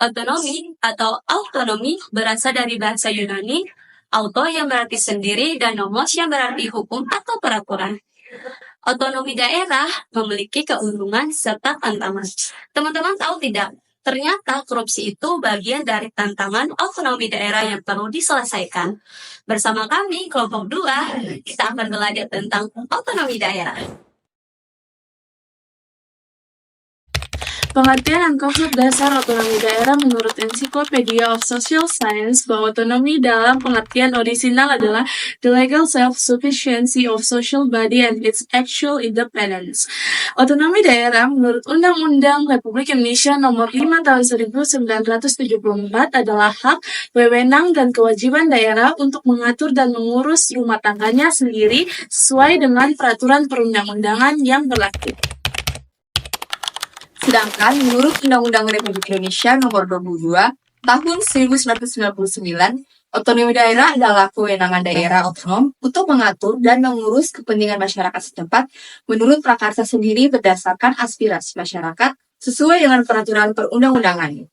Otonomi atau autonomi berasal dari bahasa Yunani, auto yang berarti sendiri dan nomos yang berarti hukum atau peraturan. Otonomi daerah memiliki keuntungan serta tantangan. Teman-teman tahu tidak? Ternyata korupsi itu bagian dari tantangan otonomi daerah yang perlu diselesaikan. Bersama kami, kelompok 2, kita akan belajar tentang otonomi daerah. Pengertian dan konsep dasar otonomi daerah menurut Encyclopedia of Social Science bahwa otonomi dalam pengertian orisinal adalah the legal self-sufficiency of social body and its actual independence. Otonomi daerah menurut Undang-Undang Republik Indonesia Nomor 5 Tahun 1974 adalah hak, wewenang, dan kewajiban daerah untuk mengatur dan mengurus rumah tangganya sendiri sesuai dengan peraturan perundang-undangan yang berlaku. Sedangkan menurut Undang-Undang Republik Indonesia Nomor 22 Tahun 1999, otonomi daerah adalah kewenangan daerah otonom untuk mengatur dan mengurus kepentingan masyarakat setempat menurut prakarsa sendiri berdasarkan aspirasi masyarakat sesuai dengan peraturan perundang-undangan.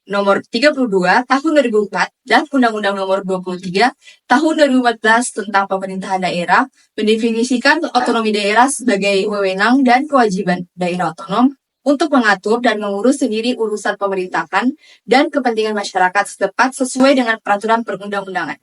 Nomor 32 Tahun 2004 dan Undang-Undang Nomor 23 Tahun 2014 tentang pemerintahan daerah mendefinisikan otonomi daerah sebagai wewenang dan kewajiban daerah otonom untuk mengatur dan mengurus sendiri urusan pemerintahan dan kepentingan masyarakat setempat sesuai dengan peraturan perundang-undangan.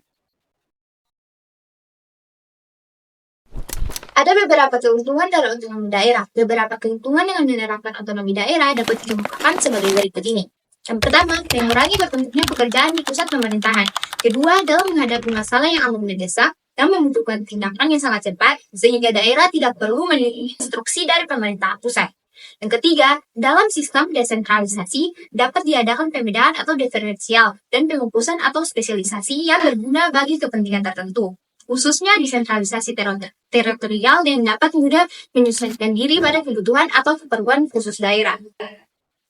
Ada beberapa keuntungan dari otonomi daerah. Beberapa keuntungan dengan menerapkan otonomi daerah dapat dikemukakan sebagai berikut ini. Yang pertama, mengurangi berbentuknya pekerjaan di pusat pemerintahan. Kedua, dalam menghadapi masalah yang amat mendesak dan membutuhkan tindakan yang sangat cepat, sehingga daerah tidak perlu menerima instruksi dari pemerintah pusat. Yang ketiga, dalam sistem desentralisasi dapat diadakan pembedaan atau diferensial dan pengukusan atau spesialisasi yang berguna bagi kepentingan tertentu, khususnya desentralisasi teritorial yang dapat mudah menyesuaikan diri pada kebutuhan atau keperluan khusus daerah.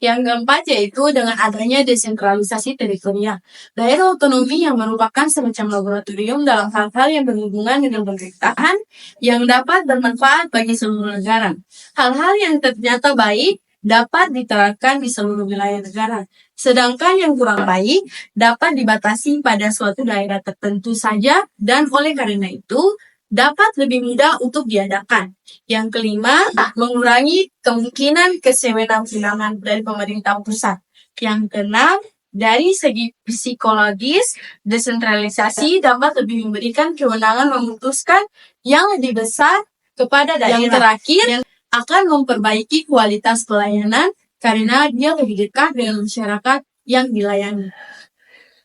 Yang keempat yaitu dengan adanya desentralisasi teritorial. Daerah otonomi yang merupakan semacam laboratorium dalam hal-hal yang berhubungan dengan pemerintahan yang dapat bermanfaat bagi seluruh negara. Hal-hal yang ternyata baik dapat diterapkan di seluruh wilayah negara. Sedangkan yang kurang baik dapat dibatasi pada suatu daerah tertentu saja dan oleh karena itu dapat lebih mudah untuk diadakan. Yang kelima, mengurangi kemungkinan kesewenang-wenangan dari pemerintah pusat. Yang keenam, dari segi psikologis, desentralisasi dapat lebih memberikan kewenangan memutuskan yang lebih besar kepada daerah. Yang terakhir, yang akan memperbaiki kualitas pelayanan karena dia lebih dekat dengan masyarakat yang dilayani.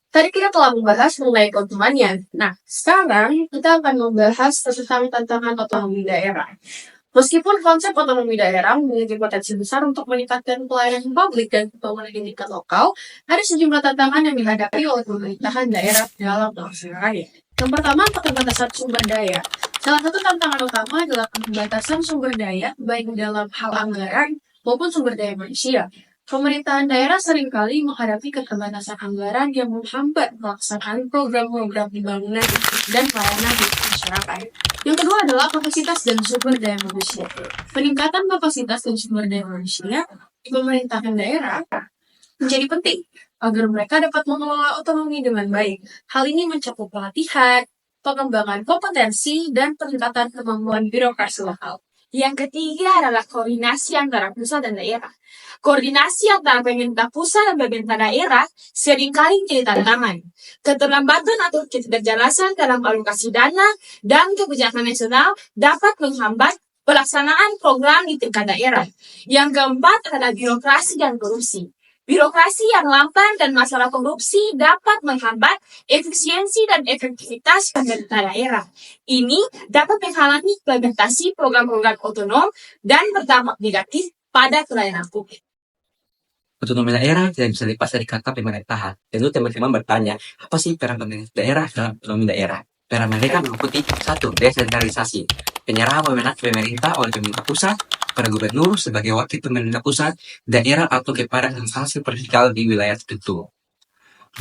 Tadi kita telah membahas mengenai keuntungannya. Nah, sekarang kita akan membahas tentang tantangan otonomi daerah. Meskipun konsep otonomi daerah memiliki potensi besar untuk meningkatkan pelayanan publik dan pembangunan di tingkat lokal, ada sejumlah tantangan yang dihadapi oleh pemerintahan daerah dalam pelaksanaan. Yang pertama, keterbatasan sumber daya. Salah satu tantangan utama adalah keterbatasan sumber daya, baik dalam hal anggaran maupun sumber daya manusia. Pemerintahan daerah seringkali menghadapi keterbatasan anggaran yang menghambat pelaksanaan program-program pembangunan dan pelayanan di masyarakat. Yang kedua adalah kapasitas dan sumber daya manusia. Peningkatan kapasitas dan sumber daya manusia di pemerintahan daerah menjadi penting agar mereka dapat mengelola otonomi dengan baik. Hal ini mencakup pelatihan, pengembangan kompetensi, dan peningkatan kemampuan birokrasi lokal. Yang ketiga adalah koordinasi antara pusat dan daerah. Koordinasi antara pemerintah pusat dan pemerintah daerah seringkali menjadi tantangan. Keterlambatan atau ketidakjelasan dalam alokasi dana dan kebijakan nasional dapat menghambat pelaksanaan program di tingkat daerah. Yang keempat adalah birokrasi dan korupsi. Birokrasi yang lamban dan masalah korupsi dapat menghambat efisiensi dan efektivitas pemerintah daerah. Ini dapat menghalangi implementasi program-program otonom dan berdampak negatif pada pelayanan publik. Otonomi daerah tidak bisa lepas dari kata pemerintahan. Tentu teman-teman bertanya, apa sih peran pemerintah daerah dalam otonomi daerah? Peran mereka meliputi 1. Desentralisasi. Penyerahan wewenang pemerintah oleh pemerintah pusat pada gubernur sebagai wakil pemerintah pusat, daerah atau kepada instansi vertikal di wilayah tertentu.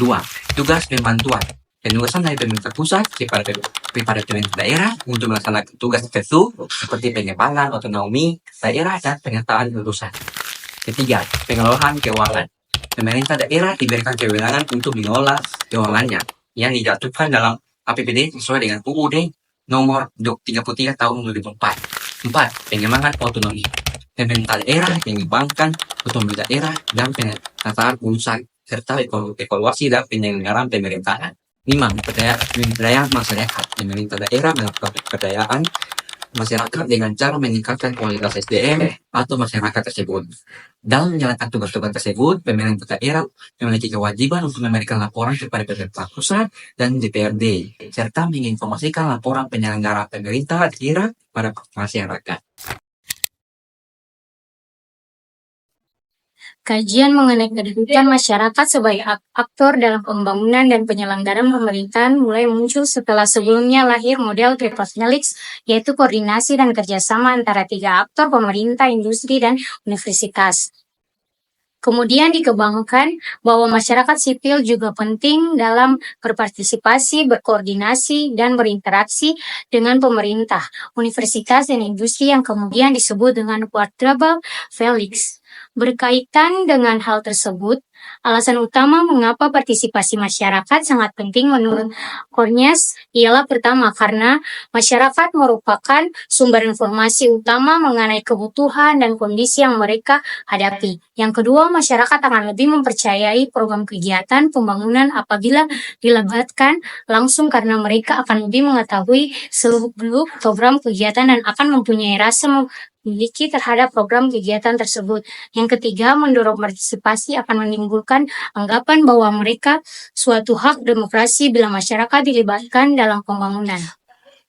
2. Tugas pembantuan. Penugasan dari pemerintah pusat kepada pemerintah daerah untuk melaksanakan tugas tertentu seperti pengembangan otonomi daerah dan pengetaan urusan. Ketiga, pengelolaan keuangan. pemerintah daerah diberikan kewenangan untuk mengelola keuangannya yang dijatuhkan dalam APBD sesuai dengan UUD nomor 33 tahun 2004. 4. Pengembangan otonomi. Pemerintah daerah mengembangkan otonomi daerah dan penataan urusan serta evaluasi dan penyelenggaraan pemerintahan. 5. Pemberdayaan masyarakat. Pemerintah daerah melakukan pemberdayaan masyarakat dengan cara meningkatkan kualitas SDM atau masyarakat tersebut. Dalam menjalankan tugas-tugas tersebut, pemerintah daerah memiliki kewajiban untuk memberikan laporan kepada pemerintah pusat dan DPRD, serta menginformasikan laporan penyelenggaraan pemerintah daerah pada masyarakat. Kajian mengenai kedudukan masyarakat sebagai aktor dalam pembangunan dan penyelenggaraan pemerintahan mulai muncul setelah sebelumnya lahir model Tripartite Helix, yaitu koordinasi dan kerjasama antara 3 aktor pemerintah, industri, dan universitas. Kemudian dikembangkan bahwa masyarakat sipil juga penting dalam berpartisipasi, berkoordinasi, dan berinteraksi dengan pemerintah, universitas, dan industri yang kemudian disebut dengan Quadruple Helix. Berkaitan dengan hal tersebut, alasan utama mengapa partisipasi masyarakat sangat penting menurut Kornias ialah pertama karena masyarakat merupakan sumber informasi utama mengenai kebutuhan dan kondisi yang mereka hadapi. Yang kedua, masyarakat akan lebih mempercayai program kegiatan pembangunan apabila dilibatkan langsung karena mereka akan lebih mengetahui seluk-beluk program kegiatan dan akan mempunyai rasa memiliki terhadap program kegiatan tersebut. Yang ketiga, mendorong partisipasi akan menimbulkan anggapan bahwa mereka suatu hak demokrasi bila masyarakat dilibatkan dalam pembangunan.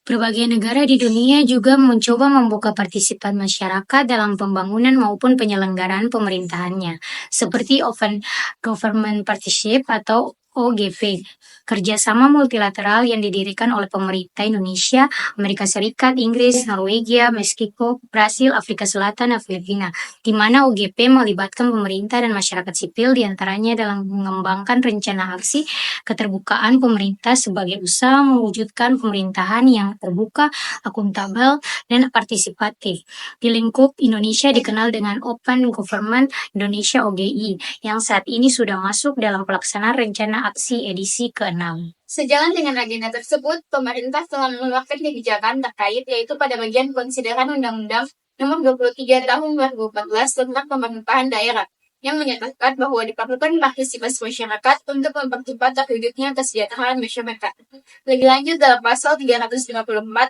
Berbagai negara di dunia juga mencoba membuka partisipasi masyarakat dalam pembangunan maupun penyelenggaraan pemerintahannya, seperti Open Government Partnership atau OGP, kerjasama multilateral yang didirikan oleh pemerintah Indonesia, Amerika Serikat, Inggris, Norwegia, Meksiko, Brasil, Afrika Selatan, dan Filipina, di mana OGP melibatkan pemerintah dan masyarakat sipil diantaranya dalam mengembangkan rencana aksi keterbukaan pemerintah sebagai usaha mewujudkan pemerintahan yang terbuka, akuntabel, dan partisipatif. Di lingkup Indonesia dikenal dengan Open Government Indonesia OGI, yang saat ini sudah masuk dalam pelaksanaan rencana aksi edisi ke-6. Sejalan dengan agenda tersebut, pemerintah telah mengeluarkan kebijakan terkait yaitu pada bagian konsideran Undang-Undang Nomor 23 Tahun 2014 tentang Pemerintahan Daerah yang menyatakan bahwa diperlukan partisipasi masyarakat untuk mempercepat terwujudnya kesejahteraan masyarakat. Lebih lanjut, dalam pasal 354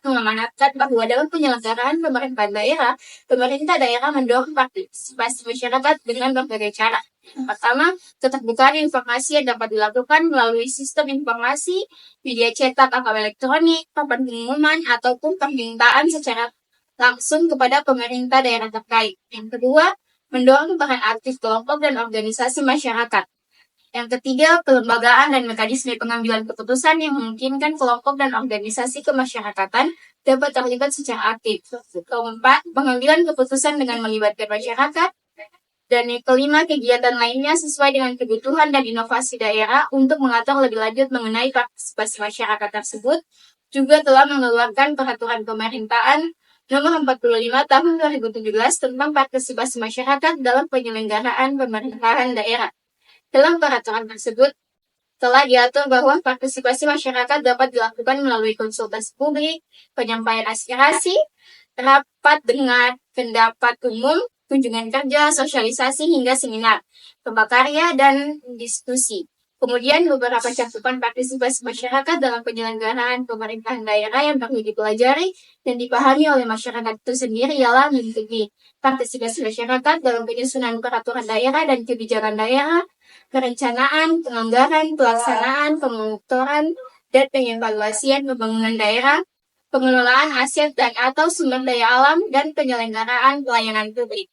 mengamanatkan bahwa dalam penyelenggaraan pemerintahan daerah, pemerintah daerah mendorong partisipasi masyarakat dengan berbagai cara. Pertama, keterbukaan informasi yang dapat dilakukan melalui sistem informasi, media cetak atau elektronik, papan pengumuman, ataupun permintaan secara langsung kepada pemerintah daerah terkait. Yang kedua, mendorong peran aktif kelompok dan organisasi masyarakat. Yang ketiga, kelembagaan dan mekanisme pengambilan keputusan yang memungkinkan kelompok dan organisasi kemasyarakatan dapat terlibat secara aktif. Keempat, pengambilan keputusan dengan melibatkan masyarakat. Dan yang kelima, kegiatan lainnya sesuai dengan kebutuhan dan inovasi daerah untuk mengatur lebih lanjut mengenai partisipasi masyarakat tersebut, juga telah mengeluarkan peraturan pemerintahan Nomor 45 Tahun 2017 tentang partisipasi masyarakat dalam penyelenggaraan pemerintahan daerah. Dalam peraturan tersebut, telah diatur bahwa partisipasi masyarakat dapat dilakukan melalui konsultasi publik, penyampaian aspirasi, rapat dengar pendapat umum, kunjungan kerja, sosialisasi hingga seminar, prakarya, dan diskusi. Kemudian beberapa cakupan partisipasi masyarakat dalam penyelenggaraan pemerintahan daerah yang perlu dipelajari dan dipahami oleh masyarakat itu sendiri ialah meliputi partisipasi masyarakat dalam penyusunan peraturan daerah dan kebijakan daerah, perencanaan, penganggaran, pelaksanaan, pemonitoran, dan pengevaluasian pembangunan daerah, pengelolaan aset dan atau sumber daya alam, dan penyelenggaraan pelayanan publik.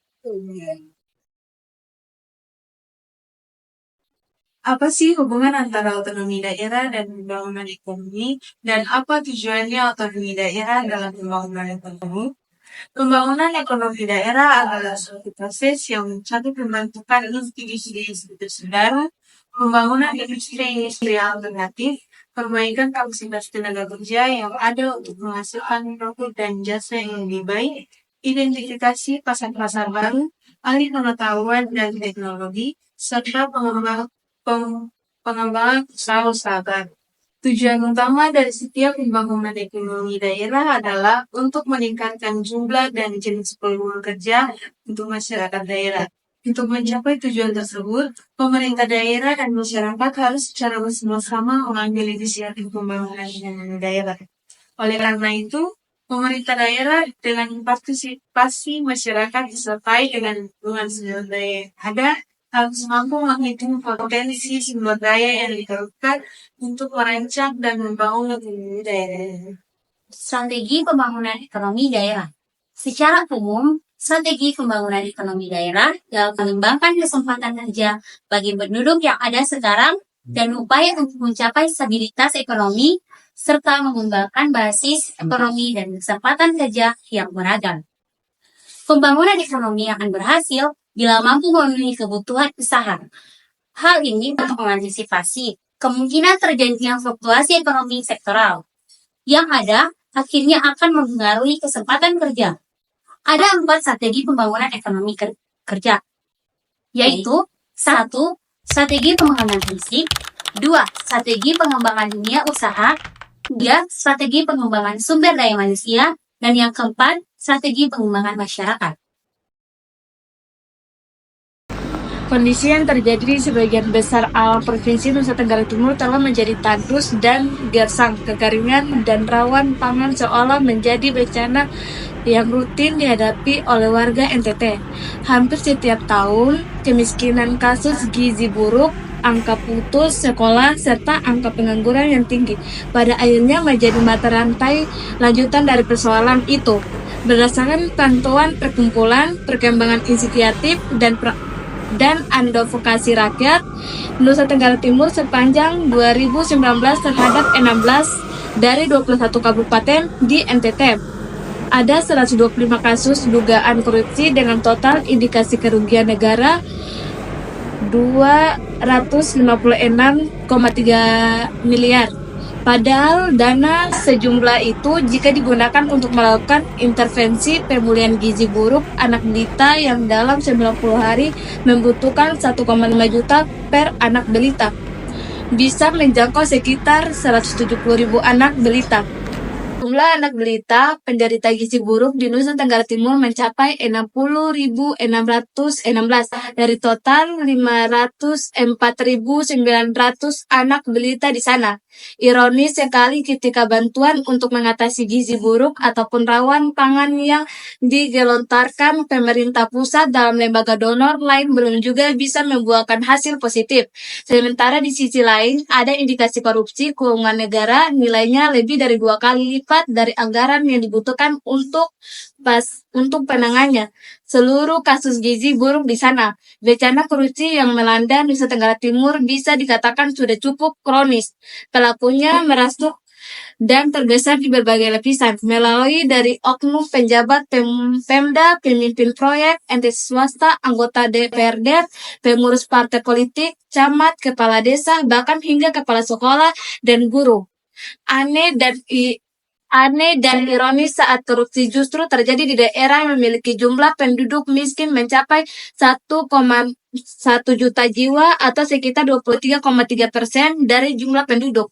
Apa sih hubungan antara otonomi daerah dan pembangunan ekonomi, dan apa tujuannya otonomi daerah dalam pembangunan ekonomi? Pembangunan ekonomi daerah adalah suatu proses yang mencakup pembentukan industri baru, pembangunan industri alternatif, perbaikan kapasitas tenaga kerja yang ada untuk menghasilkan produk dan jasa yang lebih baik, identifikasi pasar-pasar baru, alih pengetahuan dan teknologi, serta pengembangan usaha-usaha baru. Tujuan utama dari setiap pembangunan ekonomi daerah adalah untuk meningkatkan jumlah dan jenis peluang kerja untuk masyarakat daerah. Untuk mencapai tujuan tersebut, pemerintah daerah dan masyarakat harus secara bersama-sama mengambil inisiatif pembangunan ekonomi daerah. Oleh karena itu, pemerintah daerah dengan partisipasi masyarakat disertai dengan dukungan sumber daya yang ada harus mampu menghitung potensi sumber daya yang diperlukan untuk merancang dan membangun ekonomi daerah. Strategi pembangunan ekonomi daerah. Secara umum, strategi pembangunan ekonomi daerah dalam mengembangkan kesempatan kerja bagi penduduk yang ada sekarang dan upaya untuk mencapai stabilitas ekonomi serta mengembangkan basis ekonomi dan kesempatan kerja yang beragam. Pembangunan ekonomi akan berhasil bila mampu memenuhi kebutuhan usaha. Hal ini untuk mengantisipasi kemungkinan terjadinya fluktuasi ekonomi sektoral yang ada akhirnya akan mempengaruhi kesempatan kerja. Ada 4 strategi pembangunan ekonomi kerja, yaitu 1. Strategi pengembangan fisik, 2. Strategi pengembangan dunia usaha, 3. Strategi pengembangan sumber daya manusia, dan yang keempat, strategi pengembangan masyarakat. Kondisi yang terjadi di sebagian besar alam Provinsi Nusa Tenggara Timur telah menjadi tandus dan gersang, kekeringan, dan rawan pangan seolah menjadi bencana yang rutin dihadapi oleh warga NTT. Hampir setiap tahun, kemiskinan, kasus gizi buruk, angka putus sekolah, serta angka pengangguran yang tinggi pada akhirnya menjadi mata rantai lanjutan dari persoalan itu. Berdasarkan pantauan perkumpulan perkembangan inisiatif dan advokasi rakyat Nusa Tenggara Timur sepanjang 2019 terhadap 16 dari 21 kabupaten di NTT. Ada 125 kasus dugaan korupsi dengan total indikasi kerugian negara 256,3 miliar. Padahal dana sejumlah itu jika digunakan untuk melakukan intervensi pemulihan gizi buruk anak balita yang dalam 90 hari membutuhkan 1,5 juta per anak balita, bisa menjangkau sekitar 170.000 anak balita. Jumlah anak balita penderita gizi buruk di Nusa Tenggara Timur mencapai 60.616 dari total 504.900 anak balita di sana. Ironis sekali ketika bantuan untuk mengatasi gizi buruk ataupun rawan pangan yang digelontarkan pemerintah pusat dalam lembaga donor lain belum juga bisa membuahkan hasil positif. Sementara di sisi lain ada indikasi korupsi keuangan negara nilainya lebih dari 2 kali lipat dari anggaran yang dibutuhkan untuk penanganannya seluruh kasus gizi buruk di sana. Bencana korupsi yang melanda Nusa Tenggara Timur bisa dikatakan sudah cukup kronis. Pelakunya merasuk dan tergeser di berbagai lapisan, melalui dari oknum penjabat Pemda, pemimpin proyek, entitas swasta, anggota DPRD, pengurus partai politik, camat, kepala desa, bahkan hingga kepala sekolah dan guru. Aneh dan ironis saat korupsi justru terjadi di daerah yang memiliki jumlah penduduk miskin mencapai 1,1 juta jiwa atau sekitar 23,3% dari jumlah penduduk.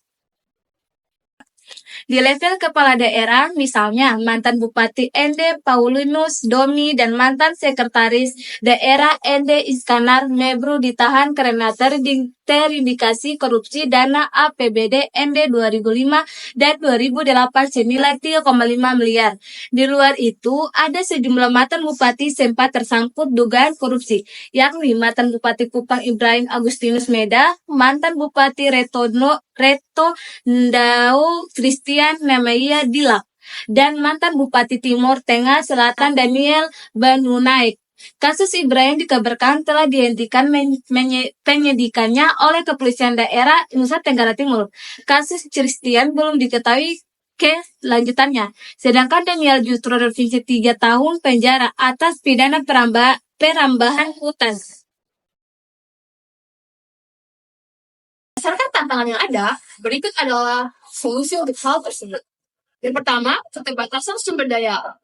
Di level kepala daerah, misalnya mantan Bupati Ende Paulinus Domi dan mantan Sekretaris Daerah Ende Iskandar Mebru ditahan karena terindikasi korupsi dana APBD Ende 2005 dan 2008 senilai 3,5 miliar. Di luar itu, ada sejumlah mantan bupati sempat tersangkut dugaan korupsi, yakni mantan Bupati Kupang Ibrahim Agustinus Meda, mantan Bupati Reto Ndau Christian Namaya Dilak, dan mantan Bupati Timur Tengah Selatan Daniel Banunaik. Kasus Ibrahim dikabarkan telah dihentikan penyidikannya oleh Kepolisian Daerah Nusa Tenggara Timur. Kasus Christian belum diketahui kelanjutannya. Sedangkan Daniel justru direvisi 3 tahun penjara atas pidana perambahan hutan. Berdasarkan tantangan yang ada, berikut adalah solusi untuk hal tersebut. Yang pertama, keterbatasan sumber daya.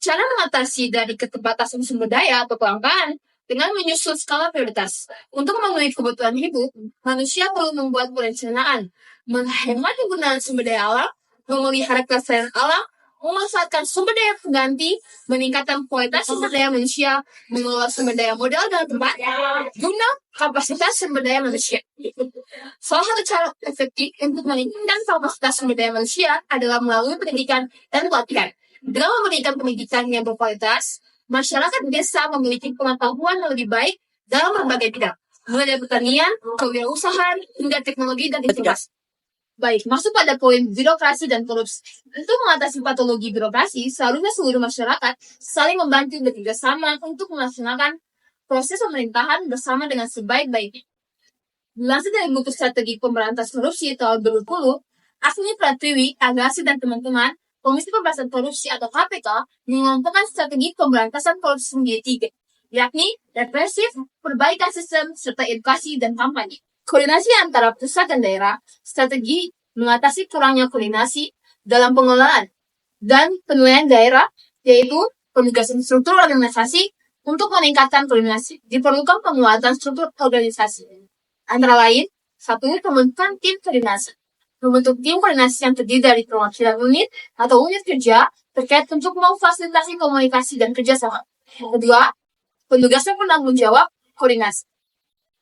Cara mengatasi dari keterbatasan sumber daya atau kelangkaan dengan menyusun skala prioritas. Untuk memenuhi kebutuhan hidup, manusia perlu membuat perencanaan, menghemat penggunaan sumber daya alam, memelihara kelestarian alam, memanfaatkan sumber daya pengganti, meningkatkan kualitas sumber daya manusia, mengelola sumber daya modal dan tempat, guna kapasitas sumber daya manusia. Salah satu cara efektif untuk meningkatkan kapasitas sumber daya manusia adalah melalui pendidikan dan pelatihan. Dengan memberikan pendidikan yang berkualitas, masyarakat desa memiliki pengetahuan yang lebih baik dalam berbagai bidang, mulai dari pertanian, kewirausahaan, hingga teknologi dan informasi. Baik, masuk pada poin birokrasi dan korupsi. Untuk mengatasi patologi birokrasi, seharusnya seluruh masyarakat saling membantu bekerja sama untuk melaksanakan proses pemerintahan bersama dengan sebaik-baiknya. Dilansir dari buku strategi pemberantasan korupsi tahun 2020, Asmi Pratiwi, Agassi, dan teman-teman, Komisi Pemberantasan Korupsi atau KPK mengelompokkan strategi pemberantasan korupsi menjadi 3, yakni represif, perbaikan sistem, serta edukasi dan kampanye. Koordinasi antara pusat dan daerah, strategi mengatasi kurangnya koordinasi dalam pengelolaan dan penilaian daerah, yaitu penugasan struktur organisasi untuk meningkatkan koordinasi. Diperlukan penguatan struktur organisasi. Antara lain, 1. Pembentukan tim koordinasi. Membentuk tim koordinasi yang terdiri dari perwakilan unit atau unit kerja terkait untuk memfasilitasi komunikasi dan kerjasama. 2. Penugasan penanggung jawab koordinasi.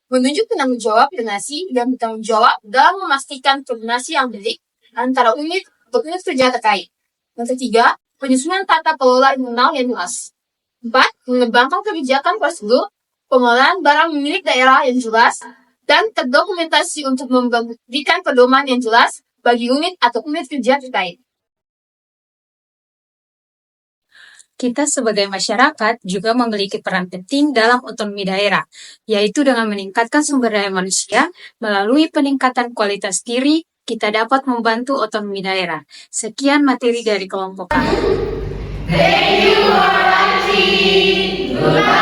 Menunjuk penanggung jawab koordinasi dan bertanggung jawab dalam memastikan koordinasi yang baik antara unit atau unit kerja terkait. Yang ketiga, penyusunan tata kelola internal yang jelas. 4. Mengembangkan kebijakan prosedur pengelolaan barang milik daerah yang jelas dan terdokumentasi untuk memberikan pedoman yang jelas bagi unit atau unit kerja terkait. Kita sebagai masyarakat juga memiliki peran penting dalam otonomi daerah, yaitu dengan meningkatkan sumber daya manusia melalui peningkatan kualitas diri, kita dapat membantu otonomi daerah. Sekian materi dari kelompok kami. Thank you for watching. Goodbye.